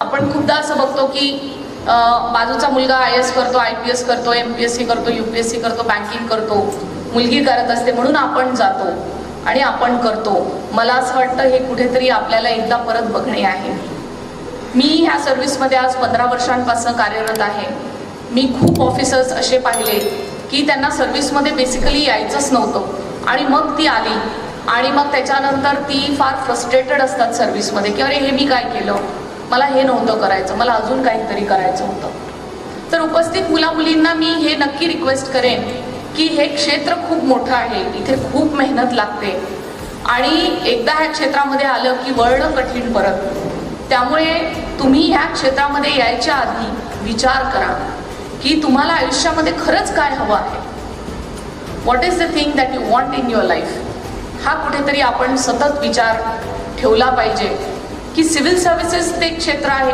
आपण खूपदा असं बघतो की बाजूचा मुलगा IAS करतो, IPS करतो, MPSC करतो, UPSC करतो, बँकिंग करतो, मुलगी करत असते म्हणून आपण जातो आणि आपण करतो. मला असं वाटतं हे कुठेतरी आपल्याला एकदा परत बघणे आहे. मी ह्या सर्व्हिसमध्ये आज 15 वर्षांपासून कार्यरत आहे. मी खूप ऑफिसर्स असे पाहिले की त्यांना सर्व्हिसमध्ये बेसिकली यायचंच नव्हतं आणि मग ती आली आणि मग त्याच्यानंतर ती फार फ्रस्ट्रेटेड असतात सर्व्हिसमध्ये की अरे हे मी काय केलं, मला हे नव्हतं करायचं, मला अजून काहीतरी करायचं होतं. तर उपस्थित मुलामुलींना मी हे नक्की रिक्वेस्ट करेन की हे क्षेत्र खूप मोठं आहे, इथे खूप मेहनत लागते आणि एकदा ह्या क्षेत्रामध्ये आलं की वळणं कठीण परत. त्यामुळे तुम्ही ह्या क्षेत्रामध्ये यायच्या आधी विचार करा की तुम्हाला आयुष्यामध्ये खरंच काय हवं आहे. What is the thing that you want in your life. हा कुठेतरी आपण सतत विचार ठेवला पाहिजे की सिव्हिल सर्व्हिसेस ते क्षेत्र आहे